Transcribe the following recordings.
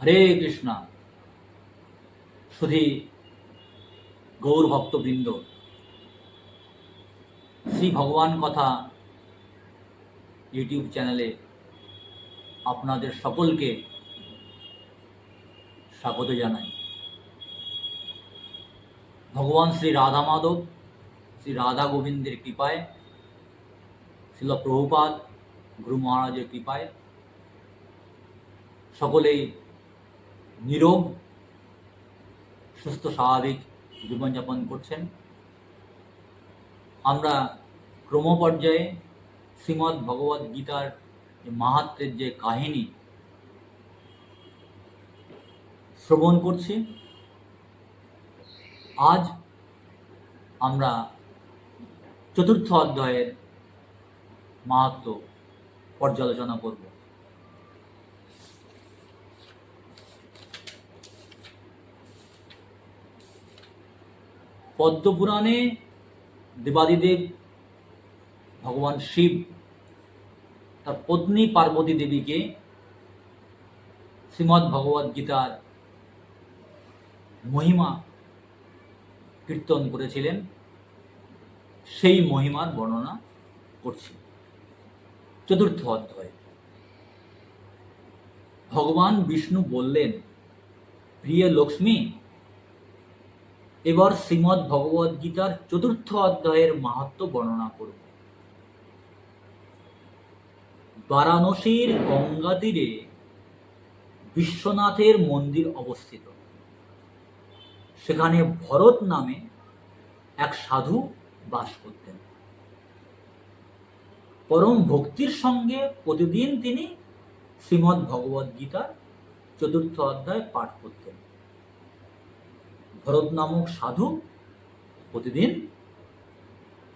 হরে কৃষ্ণা। শুধু গৌর ভক্তবৃন্দ, শ্রী ভগবান কথা ইউটিউব চ্যানেলে আপনাদের সকলকে স্বাগত জানাই। ভগবান শ্রী রাধা মাধব, শ্রী রাধা গোবিন্দের কৃপায়, শ্রীল প্রভুপাদ গুরু মহারাজের কৃপায় সকলেই নিরোগ সুস্থ স্বাভাবিক জীবনযাপন করছেন। আমরা ক্রমপর্যায়ে শ্রীমদ্ ভগবদ গীতার মাহাত্ম্যের যে কাহিনী শ্রবণ করছি, আজ আমরা চতুর্থ অধ্যায়ের মাহাত্ম্য পর্যালোচনা করব। পদ্মপুরাণে দেবাদিদেব ভগবান শিব তার পত্নী পার্বতী দেবীকে শ্রীমদ্ ভগবদ গীতার মহিমা কীর্তন করেছিলেন, সেই মহিমার বর্ণনা করছি। চতুর্থ অধ্যায়। ভগবান বিষ্ণু বললেন, প্রিয় লক্ষ্মী, এবার শ্রীমদ্ ভগবদ গীতার চতুর্থ অধ্যায়ের মাহাত্ম্য বর্ণনা করব। বারাণসীর গঙ্গা তীরে বিশ্বনাথের মন্দির অবস্থিত। সেখানে ভরত নামে এক সাধু বাস করতেন। পরম ভক্তির সঙ্গে প্রতিদিন তিনি শ্রীমদ্ ভগবদ গীতার চতুর্থ অধ্যায় পাঠ করতেন। ভরত নামক সাধু প্রতিদিন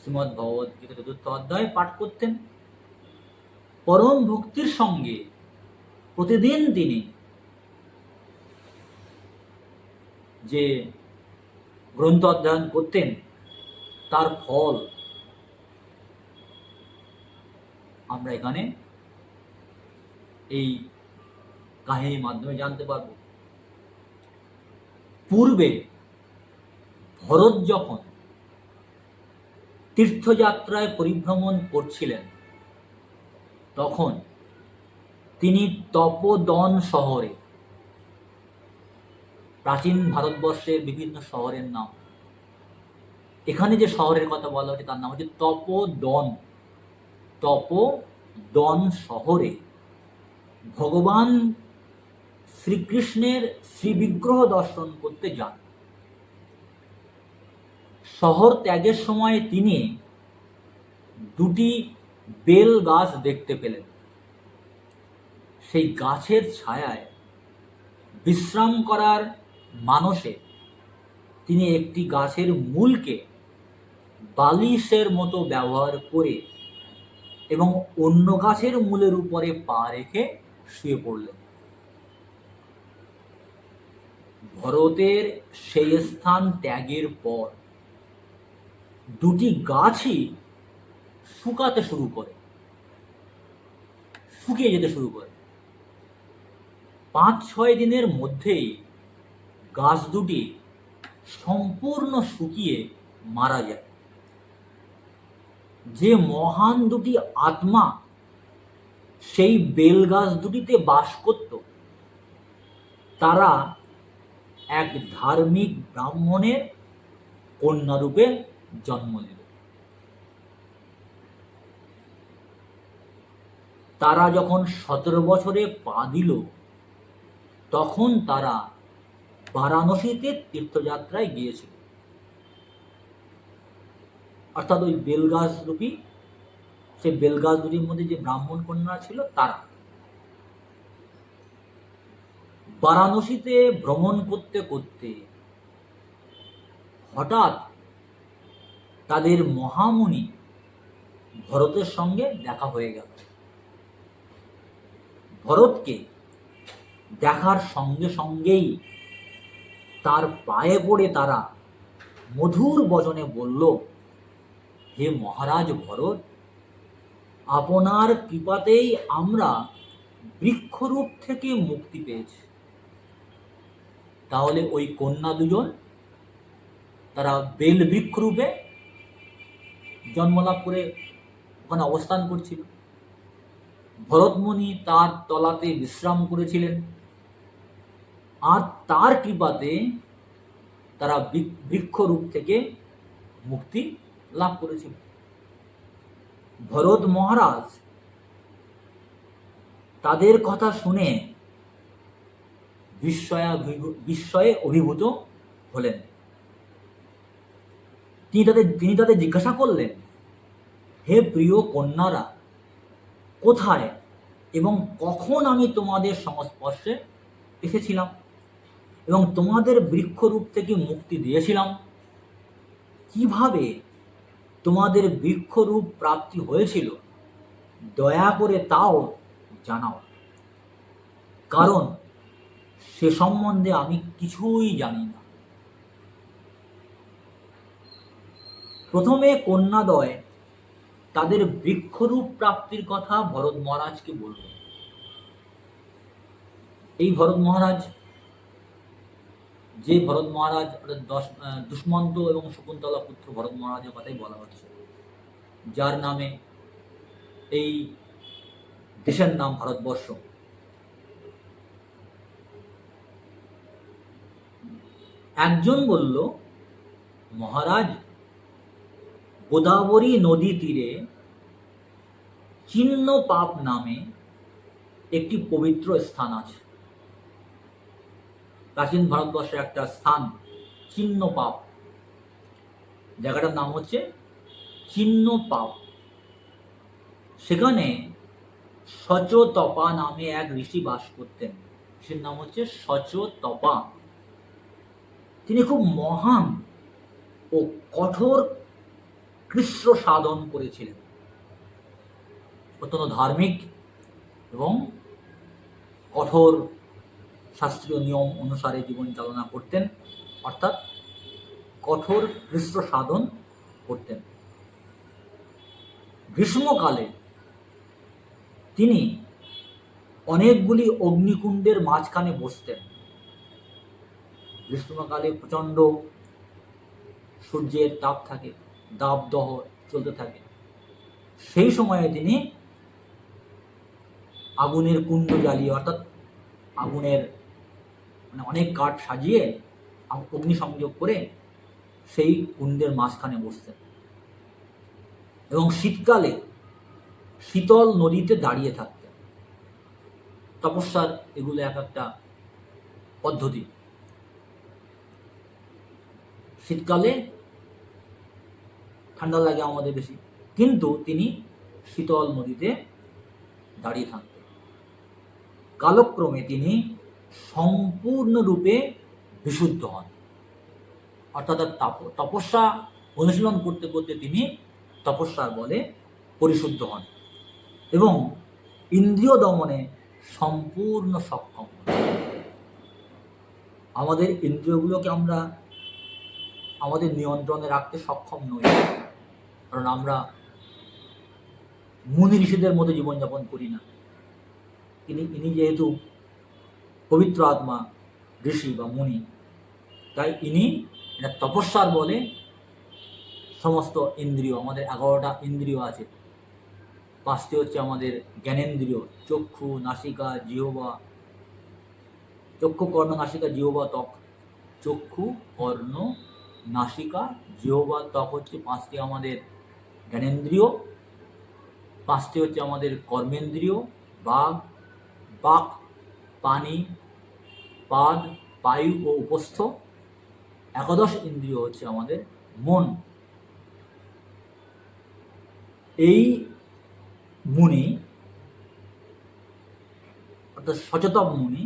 শ্রীমদ্ ভগবদ গীতা চতুর্থ অধ্যায় পাঠ করতেন। পরম ভক্তির সঙ্গে প্রতিদিন তিনি যে গ্রন্থ অধ্যয়ন করতেন, তার ফল আমরা এখানে এই কাহিনীর মাধ্যমে জানতে পারব। পূর্বে ভরত যখন তীর্থযাত্রায় পরিভ্রমণ করছিলেন, তখন তিনি তপোদন শহরে, প্রাচীন ভারতবর্ষের বিভিন্ন শহরের নাম, এখানে যে শহরের কথা বলা হচ্ছে তার নাম হচ্ছে তপোদন। তপোদন শহরে ভগবান শ্রীকৃষ্ণের শ্রীবিগ্রহ দর্শন করতে যান। শহর ত্যাগের সময় তিনি দুটি বেল গাছ দেখতে পেলেন। সেই গাছের ছায়ায় বিশ্রাম করার মানসে তিনি একটি গাছের মূলকে বালিশের মতো ব্যবহার করে এবং অন্য গাছের মূলের উপরে পা রেখে শুয়ে পড়লেন। ভরতের সেই স্থান ত্যাগের পর দুটি গাছই শুকিয়ে যেতে শুরু করে। 5-6 দিনের মধ্যেই গাছ দুটি সম্পূর্ণ শুকিয়ে মারা যায়। যে মহান দুটি আত্মা সেই বেল গাছ দুটিতে বাস করত, তারা এক ধার্মিক ব্রাহ্মণের কন্যারূপে জন্ম নিল। তারা যখন 17 বছরে পা দিল, তখন তারা বারাণসীতে তীর্থযাত্রায় গিয়েছিল। অর্থাৎ ওই বেলগাছ রূপী, সেই বেলগাছ দুটির মধ্যে যে ব্রাহ্মণ কন্যা ছিল, তারা বারাণসীতে ভ্রমণ করতে করতে হঠাৎ তাদের মহামুনি ভরতের সঙ্গে দেখা হয়ে গেল। ভরতকে দেখার সঙ্গে সঙ্গেই তার পায়ে পড়ে তারা মধুর বচনে বলল, হে মহারাজ ভরত, আপনার কৃপাতেই আমরা বৃক্ষরূপ থেকে মুক্তি পেয়েছি। তাহলে ওই কন্যা দুজন তারা বেল বৃক্ষরূপে জন্মলাভ করে ওখানে অবস্থান করছিল। ভরতমুনি তার তলাতে বিশ্রাম করেছিলেন, আর তার কৃপাতে তারা বৃক্ষরূপ থেকে মুক্তি লাভ করেছিল। ভরত মহারাজ তাদের কথা শুনে বিস্ময়ে অভিভূত হলেন। তিনি তাদের জিজ্ঞাসা করলেন, হে প্রিয় কন্যারা, কোথায় এবং কখন আমি তোমাদের সংস্পর্শে এসেছিলাম এবং তোমাদের বৃক্ষরূপ থেকে মুক্তি দিয়েছিলাম? কিভাবে তোমাদের বৃক্ষরূপ প্রাপ্তি হয়েছিল দয়া করে তাও জানাও, কারণ সে সম্বন্ধে আমি কিছুই জানি না। প্রথমে কন্যাদ্বয় তাদের বৃক্ষরূপ প্রাপ্তির কথা ভরত মহারাজকে বলল। এই ভরত মহারাজ, যে ভরত মহারাজ দুষ্মন্ত এবং শকুন্তলা পুত্র ভরত মহারাজের কথাই বলা হচ্ছে, যার নামে এই দেশের নাম ভারতবর্ষ। একজন বলল, মহারাজ, গোদাবরী নদী তীরে চিহ্ন পাপ নামে একটি পবিত্র স্থান আছে। প্রাচীন ভারতবর্ষের একটা স্থান চিহ্ন পাপ, জায়গাটার নাম হচ্ছে চিহ্ন পাপ। সেখানে সচতপা নামে এক ঋষি বাস করতেন। ঋষির নাম হচ্ছে সচতপা। তিনি খুব মহান ও কঠোর কৃষ্ণ সাধন করেছিলেন। অত্যন্ত ধার্মিক এবং কঠোর শাস্ত্রীয় নিয়ম অনুসারে জীবন চালনা করতেন, অর্থাৎ কঠোর কৃষ্ণ সাধন করতেন। গ্রীষ্মকালে তিনি অনেকগুলি অগ্নিকুণ্ডের মাঝখানে বসতেন। গ্রীষ্মকালে প্রচণ্ড সূর্যের তাপ থাকে, দাবদাহ চলতে থাকে। সেই সময়ে তিনি আগুনের কুণ্ড জ্বালিয়ে, অর্থাৎ আগুনের অনেক কাঠ সাজিয়ে অগ্নি সংযোগ করে সেই কুণ্ডের মাঝখানে বসতেন। এবং শীতকালে শীতল নদীতে দাঁড়িয়ে থাকতেন। তপস্যার এগুলো এক একটা পদ্ধতি। শীতকালে ঠান্ডা লাগে আমাদের বেশি, কিন্তু তিনি শীতল নদীতে দাঁড়িয়ে থাকতেন। কালক্রমে তিনি সম্পূর্ণরূপে বিশুদ্ধ হন, অর্থাৎ তপস্যা অনুশীলন করতে করতে তিনি তপস্যার বলে পরিশুদ্ধ হন এবং ইন্দ্রিয় দমনে সম্পূর্ণ সক্ষম হন। আমাদের ইন্দ্রিয়গুলোকে আমরা আমাদের নিয়ন্ত্রণে রাখতে সক্ষম নই, কারণ আমরা মুনি ঋষিদের মতো জীবনযাপন করি না। ইনি যেহেতু পবিত্র আত্মা, ঋষি বা মুনি, তাই ইনি এটা তপস্যার বলে সমস্ত ইন্দ্রিয়, আমাদের 11টা ইন্দ্রিয় আছে। 5টি হচ্ছে আমাদের জ্ঞানেন্দ্রিয়, চক্ষু, নাসিকা, জিহ্বা, চক্ষু, কর্ণ, নাসিকা, জিহ্বা, ত্বক। চক্ষু, কর্ণ, নাসিকা, জিহ্বা, ত্বক হচ্ছে 5টি আমাদের জ্ঞানেন্দ্রিয়। 5টি হচ্ছে আমাদের কর্মেন্দ্রিয়, বাক, পানি, পাদ, বায়ু ও উপস্থ। 11 ইন্দ্রিয় হচ্ছে আমাদের মন। এই মুনি, অর্থাৎ সচেতন মুনি,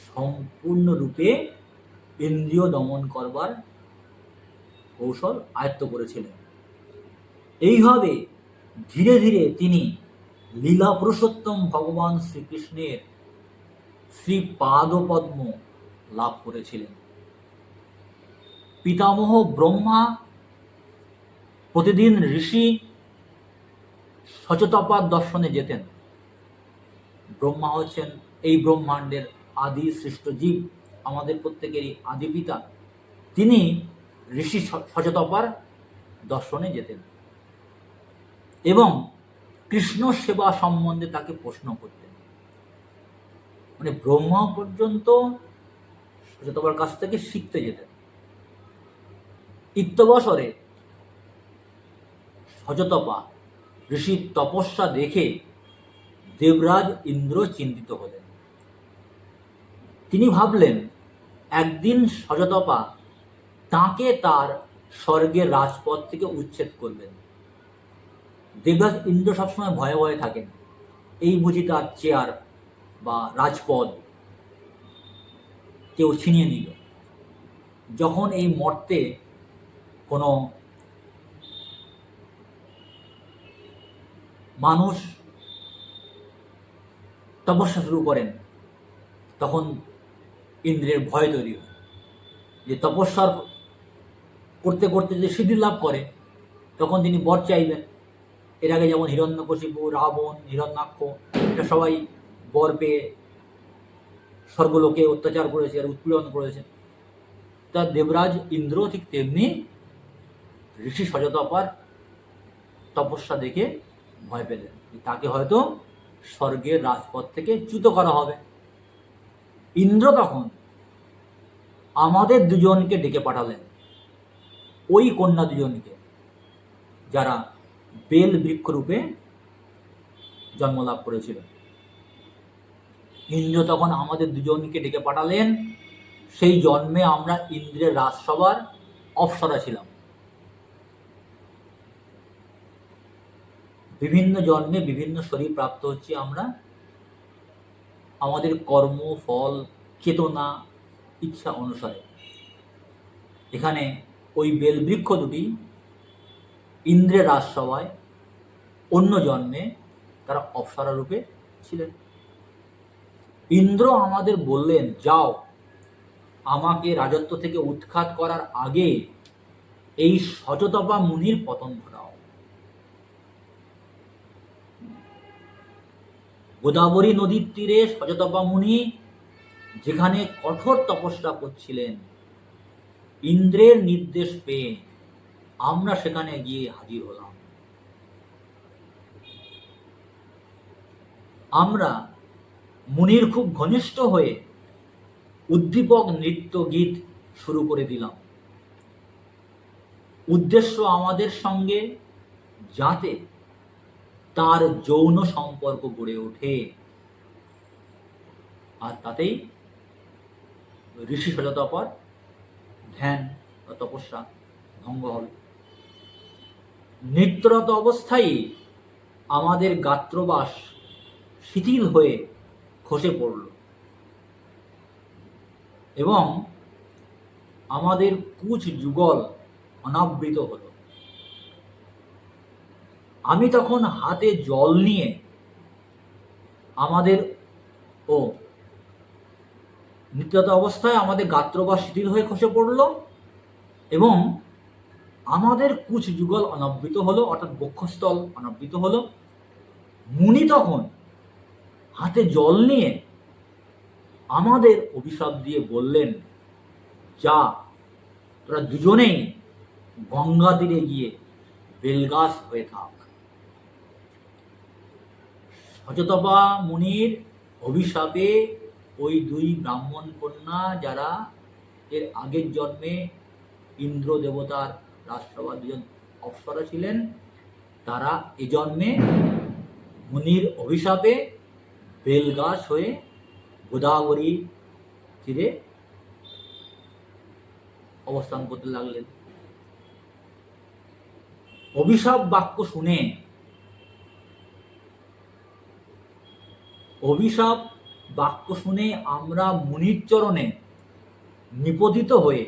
সম্পূর্ণরূপে ইন্দ্রিয় দমন করবার কৌশল আয়ত্ত করেছিলেন। এইভাবে ধীরে ধীরে তিনি লীলা পুরুষোত্তম ভগবান শ্রীকৃষ্ণের শ্রীপাদপদ্ম লাভ করেছিলেন। পিতামহ ব্রহ্মা প্রতিদিন ঋষি সচতপার দর্শনে যেতেন। ব্রহ্মা হচ্ছেন এই ব্রহ্মাণ্ডের আদি সৃষ্ট জীব, আমাদের প্রত্যেকেরই আদি পিতা, তিনি ঋষি সচতপার দর্শনে যেতেন এবং কৃষ্ণ সেবা সম্বন্ধে তাকে প্রশ্ন করতেন। মানে ব্রহ্মা পর্যন্ত সচতপার কাছ থেকে শিখতে যেতেন। ইত্যবসরে সচতপা ঋষির তপস্যা দেখে দেবরাজ ইন্দ্র চিন্তিত হলেন। তিনি ভাবলেন একদিন সচতপা তাঁকে তার স্বর্গের রাজপদ থেকে উচ্ছেদ করবেন। দেবরাজ ইন্দ্র সবসময় ভয়ে ভয়ে থাকেন, এই বুঝি তার চেয়ার বা রাজপদ কেউ ছিনিয়ে নিল। যখন এই মর্তে কোনো মানুষ তপস্যা শুরু করেন, তখন ইন্দ্রের ভয় তৈরি হয় যে তপস্যার করতে করতে যদি সিদ্ধি লাভ করে তখন তিনি বর চাইবেন। এর আগে যেমন হিরণ্যকশিপু, রাবণ, হিরণ্যাক্ষ, এটা সবাই বর পেয়ে স্বর্গলোকে অত্যাচার করেছে আর উৎপীড়ন করেছে। তা দেবরাজ ইন্দ্র ঠিক তেমনি ঋষি সচতপার তপস্যা দেখে ভয় পেলেন, তাকে হয়তো স্বর্গের রাজপথ থেকে চ্যুত করা হবে। ইন্দ্র তখন আমাদের দুজনকে ডেকে পাঠালেন, ওই কন্যা দুজনকে যারা বেল বৃক্ষরূপে জন্মলাভ করেছিল। ইন্দ্র তখন আমাদের দুজনকে ডেকে পাঠালেন। সেই জন্মে আমরা ইন্দ্রের রাজসভার অপ্সরা ছিলাম। বিভিন্ন জন্মে বিভিন্ন শরীর প্রাপ্ত হচ্ছি আমরা আমাদের কর্ম, ফল, চেতনা, ইচ্ছা অনুসারে। এখানে ওই বেলবৃক্ষ দুটি ইন্দ্রের রাজসভায় অন্য জন্মে তারা অপ্সরা রূপে ছিলেন। ইন্দ্র আমাদের বললেন, যাও, আমাকে রাজত্ব থেকে উৎখাত করার আগে এই সচতপা মুনির পতন ঘটাও। গোদাবরী নদীর তীরে সচতপা মুনি যেখানে কঠোর তপস্যা করছিলেন, ইন্দ্রের নির্দেশ পেয়ে আমরা সেখানে গিয়ে হাজির হলাম। আমরা মুনির খুব ঘনিষ্ঠ হয়ে উদ্দীপক নৃত্য গীত শুরু করে দিলাম। উদ্দেশ্য আমাদের সঙ্গে যাতে তার যৌন সম্পর্ক গড়ে ওঠে, আর তাতেই ঋষি সচতপার ধ্যান বা তপস্যা ভঙ্গ হবে। নৃত্যরত অবস্থায় আমাদের গাত্রবাস শিথিল হয়ে খসে পড়ল এবং আমাদের কুচ যুগল অনাবৃত হল। আমি তখন হাতে জল নিয়ে আমাদের নৃত্যরত অবস্থায় আমাদের গাত্রবাস শিথিল হয়ে খসে পড়ল এবং আমাদের কুচ যুগল অনাবৃত হলো, অর্থাৎ বক্ষস্থল অনাবৃত হলো। মুনি তখন হাতে জল নিয়ে আমাদের অভিশাপ দিয়ে বললেন, যা, তোরা দুজনেই গঙ্গা তীরে গিয়ে বেলগাছ হয়ে থাক। সচতপা মুনির অভিশাপে ওই দুই ব্রাহ্মণ কন্যা, যারা এর আগের জন্মে ইন্দ্র দেবতার রাজসভা দুজন অপ্সরা ছিলেন, তারা এ জন্মে মুনির অভিশাপে বেলগাছ হয়ে গোদাবরী তীরে অবস্থান করতে লাগলেন। অভিশাপ বাক্য শুনে আমরা মুনির চরণে নিপতিত হয়ে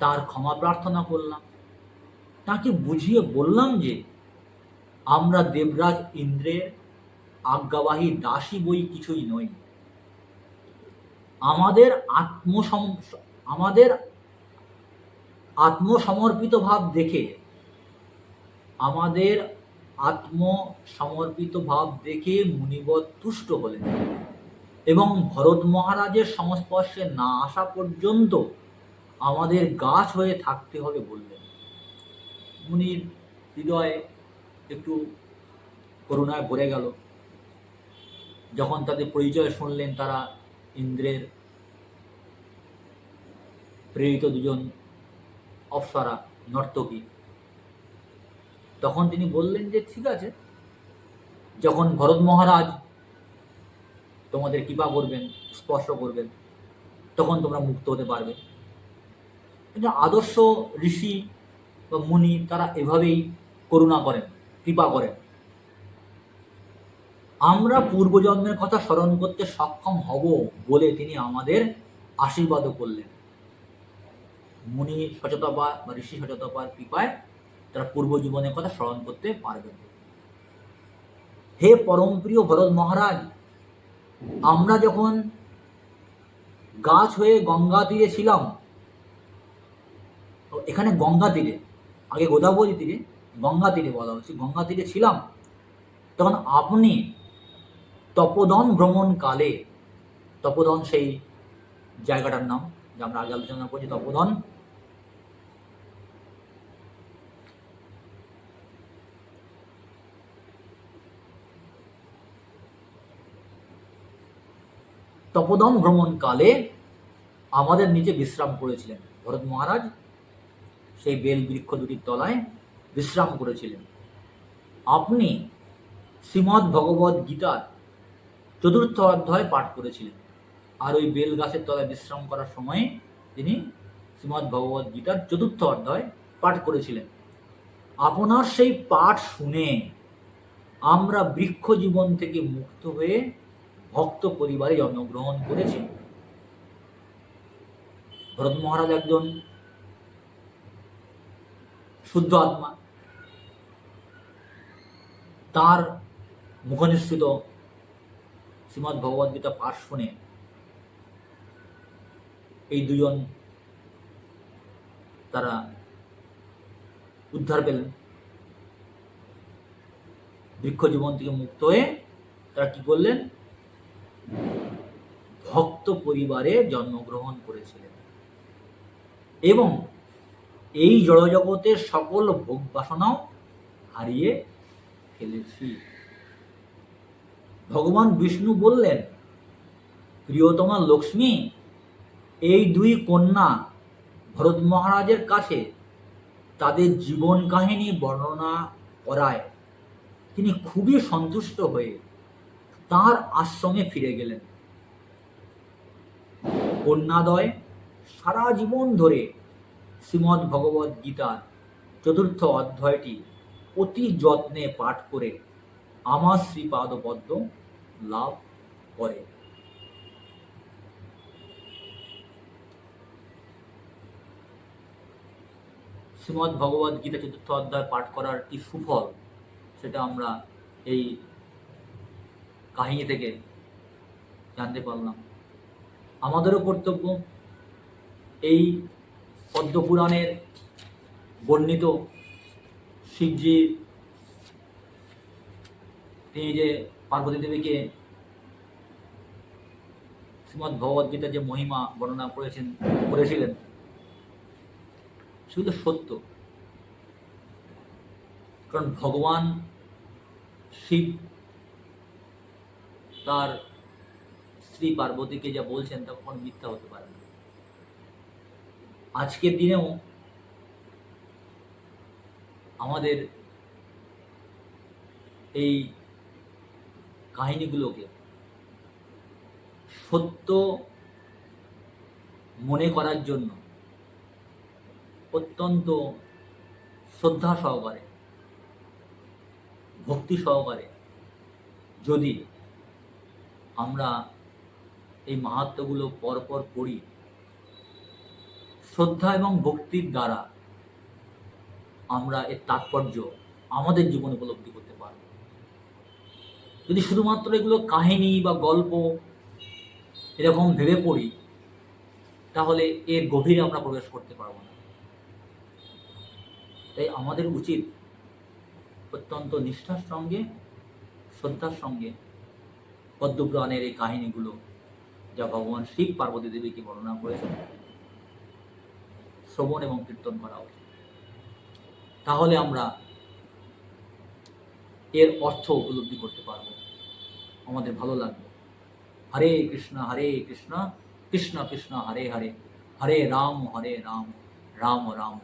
তার ক্ষমা প্রার্থনা করলাম। তাকে বুঝিয়ে বললাম যে আমরা দেবরাজ ইন্দ্রের আজ্ঞাবাহী দাসী বই কিছুই নই। আমাদের আত্মসমর্পিত ভাব দেখে মুনিবর তুষ্ট হলেন এবং ভরত মহারাজের সংস্পর্শে না আসা পর্যন্ত আমাদের গাছ হয়ে থাকতে হবে বললেন। মুনির হৃদয়ে একটু করুণায় ভরে গেল যখন তাদের পরিচয় শুনলেন। তারা ইন্দ্রের প্রেরিত দুজন অপ্সরা নর্তকী। তখন তিনি বললেন যে ঠিক আছে, যখন ভরত মহারাজ তোমাদের কৃপা করবেন, স্পর্শ করবেন, তখন তোমরা মুক্ত হতে পারবে। কিন্তু আদর্শ ঋষি বা মুনি তারা এভাবেই করুণা করেন, কৃপা করেন। আমরা পূর্বজন্মের কথা স্মরণ করতে সক্ষম হব বলে তিনি আমাদের আশীর্বাদও করলেন। মুনি সচেতপা বা ঋষি সচেতপার কৃপায় তারা পূর্বজীবনের কথা স্মরণ করতে পারবেন। হে পরম প্রিয় ভরত মহারাজ, আমরা যখন গাছ হয়ে গঙ্গা তীরে ছিলাম, এখানে গঙ্গা তীরে, আগে গোদাবরী তীরে, গঙ্গা তীরে বলা হচ্ছে, গঙ্গা তীরে ছিলাম, তখন আপনি তপোদন ভ্রমণকালে, তপোদন সেই জায়গাটার নাম যা আমরা আগে আলোচনা করছি, তপোদন, তপোদন ভ্রমণকালে আমাদের নিচে বিশ্রাম করেছিলেন। ভরত মহারাজ সেই বেল বৃক্ষ দুটির তলায় বিশ্রাম করেছিলেন। আপনি শ্রীমদ্ ভগবদ গীতার ৪র্থ অধ্যায় পাঠ করেছিলেন, আর ওই বেল গাছের তলায় বিশ্রাম করার সময় তিনি শ্রীমদ্ ভগবদ গীতার ৪র্থ অধ্যায় পাঠ করেছিলেন। আপনার সেই পাঠ শুনে আমরা বৃক্ষ জীবন থেকে মুক্ত হয়ে ভক্ত পরিবারে জন্মগ্রহণ করেছি। ভরত মহারাজ একজন শুদ্ধ আত্মা। তার মুখনিসৃত শ্রীমদ্ ভগবদ গীতা পাঠ শুনে এই দুজন তারা উদ্ধার পেলেন। বৃক্ষ জীবন থেকে মুক্ত হয়ে তারা কি করলেন? ভক্ত পরিবারে জন্মগ্রহণ করেছিলেন এবং এই জড়জগতের সকল ভোগ বাসনাও হারিয়ে ফেলেছি। ভগবান বিষ্ণু বললেন, প্রিয়তমা লক্ষ্মী, এই দুই কন্যা ভরত মহারাজের কাছে তাদের জীবন কাহিনী বর্ণনা করায় তিনি খুবই সন্তুষ্ট হয়ে তার আশ্রমে ফিরে গেলেন। কন্যাদ্বয় সারা জীবন ধরে শ্রীমদ্ ভগবদ গীতার ৪র্থ অধ্যায়টি অতি যত্নে পাঠ করে আমার শ্রীপাদপদ্ম লাভ করে। শ্রীমদ্ ভগবদ গীতা ৪র্থ অধ্যায় পাঠ করার কি সুফল, সেটা আমরা এই কাহিনী থেকে জানতে পারলাম। আমাদেরও কর্তব্য এই পদ্মপুরাণের বর্ণিত শিবজি তিনি যে পার্বতী দেবীকে শ্রীমদ্ ভগবদ গীতার যে মহিমা বর্ণনা করেছিলেন সেগুলো সত্য। কারণ ভগবান শিব তার স্ত্রী পার্বতীকে যা বলছেন তা কখনো মিথ্যা হতে পারে না। আজকের দিনেও আমাদের এই কাহিনীগুলোকে সত্য মনে করার জন্য অত্যন্ত শ্রদ্ধা সহকারে, ভক্তি সহকারে যদি আমরা এই মাহাত্ম্যগুলো পরপর পড়ি, শ্রদ্ধা এবং ভক্তির দ্বারা আমরা এর তাৎপর্য আমাদের জীবনে উপলব্ধি করতে পারব। যদি শুধুমাত্র এগুলো কাহিনী বা গল্প এরকম ভেবে পড়ি, তাহলে এর গভীরে আমরা প্রবেশ করতে পারবো না। তাই আমাদের উচিত অত্যন্ত নিষ্ঠার সঙ্গে, শ্রদ্ধার সঙ্গে পদ্মপুরাণের এই কাহিনীগুলো যা ভগবান শিব পার্বতী দেবীকে বর্ণনা করেছেন, শ্রবণ এবং কীর্তন করা উচিত। তাহলে আমরা এর অর্থ উপলব্ধি করতে পারবো, আমাদের ভালো লাগবে। হরে কৃষ্ণ কৃষ্ণ কৃষ্ণ হরে হরে, হরে রাম রাম রাম